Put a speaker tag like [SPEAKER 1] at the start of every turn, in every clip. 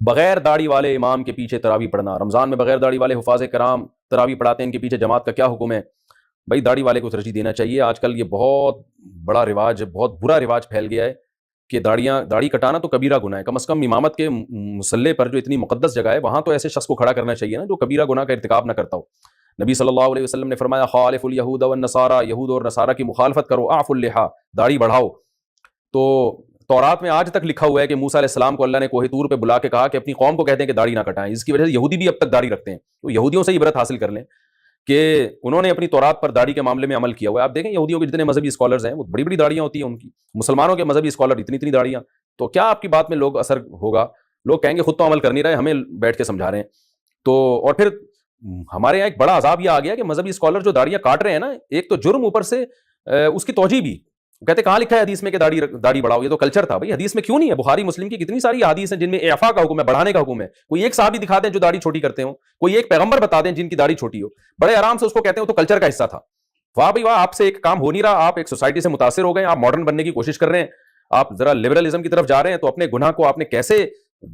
[SPEAKER 1] بغیر داڑھی والے امام کے پیچھے تراویح پڑھنا، رمضان میں بغیر داڑھی والے حفاظ کرام تراویح پڑھاتے ہیں، ان کے پیچھے جماعت کا کیا حکم ہے؟ بھائی داڑھی والے کو ترجیح دینا چاہیے. آج کل یہ بہت بڑا رواج ہے، بہت برا رواج پھیل گیا ہے کہ داڑھی کٹانا تو کبیرہ گناہ ہے. کم از کم امامت کے مصلے پر جو اتنی مقدس جگہ ہے وہاں تو ایسے شخص کو کھڑا کرنا چاہیے نا جو کبیرہ گناہ کا ارتکاب نہ کرتا ہو. نبی صلی اللہ علیہ وسلم نے فرمایا خالف الیہود والنصارى، یہود اور نصارہ کی مخالفت کرو، اعفوا اللحى، داڑھی بڑھاؤ. تو تورات میں آج تک لکھا ہوا ہے کہ موسیٰ علیہ السلام کو اللہ نے کوہ طور پہ بلا کے کہا کہ اپنی قوم کو کہتے ہیں کہ داڑھی نہ کٹائیں. اس کی وجہ سے یہودی بھی اب تک داڑھی رکھتے ہیں. تو یہودیوں سے عبرت حاصل کر لیں کہ انہوں نے اپنی تورات پر داڑھی کے معاملے میں عمل کیا ہوا ہے. آپ دیکھیں یہودیوں کے جتنے مذہبی اسکالرز ہیں وہ بڑی بڑی داڑیاں ہوتی ہیں ان کی، مسلمانوں کے مذہبی اسکالر اتنی اتنی داڑیاں. تو کیا آپ کی بات میں لوگ اثر ہوگا؟ لوگ کہیں گے خود تو عمل کر نہیں رہے، ہمیں بیٹھ کے سمجھا رہے ہیں. تو اور پھر ہمارے یہاں ایک بڑا عذاب یہ آ گیا کہ مذہبی اسکالر جو داڑیاں کاٹ رہے ہیں نا، ایک تو جرم، اوپر سے اس کی توجیہ بھی. کہتے کہاں لکھا ہے حدیث میں کہ داڑھی بڑھاؤ؟ یہ تو کلچر تھا. بھائی حدیث میں کیوں نہیں ہے؟ بخاری مسلم کی کتنی ساری حدیث ہیں جن میں اعفاء کا حکم ہے، بڑھانے کا حکم ہے. کوئی ایک صحابی دکھا دیں جو داڑھی چھوٹی کرتے ہوں، کوئی ایک پیغمبر بتا دیں جن کی داڑھی چھوٹی ہو، بڑے آرام سے اس کو کہتے ہیں وہ تو کلچر کا حصہ تھا. واہ بھائی واہ، آپ سے ایک کام ہو نہیں رہا، آپ ایک سوسائٹی سے متاثر ہو گئے، آپ ماڈرن بننے کی کوشش کر رہے ہیں، آپ ذرا لبرلزم کی طرف جا رہے ہیں. تو اپنے گناہ کو آپ نے کیسے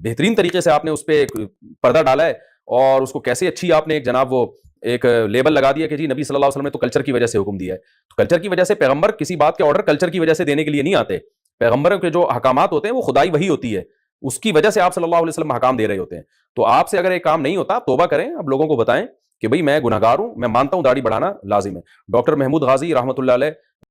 [SPEAKER 1] بہترین طریقے سے آپ نے اس پہ ایک پردہ ڈالا ہے، اور اس کو کیسے اچھی آپ نے ایک جناب وہ ایک لیبل لگا دیا کہ جی نبی صلی اللہ علیہ وسلم نے تو کلچر کی وجہ سے حکم دیا ہے. تو کلچر کی وجہ سے پیغمبر کسی بات کے آرڈر کلچر کی وجہ سے دینے کے لیے نہیں آتے. پیغمبروں کے جو احکامات ہوتے ہیں وہ خدائی وحی ہوتی ہے، اس کی وجہ سے آپ صلی اللہ علیہ وسلم احکام دے رہے ہوتے ہیں. تو آپ سے اگر ایک کام نہیں ہوتا آپ توبہ کریں، اب لوگوں کو بتائیں کہ بھئی میں گنہگار ہوں، میں مانتا ہوں داڑھی بڑھانا لازم ہے. ڈاکٹر محمود غازی رحمۃ اللہ علیہ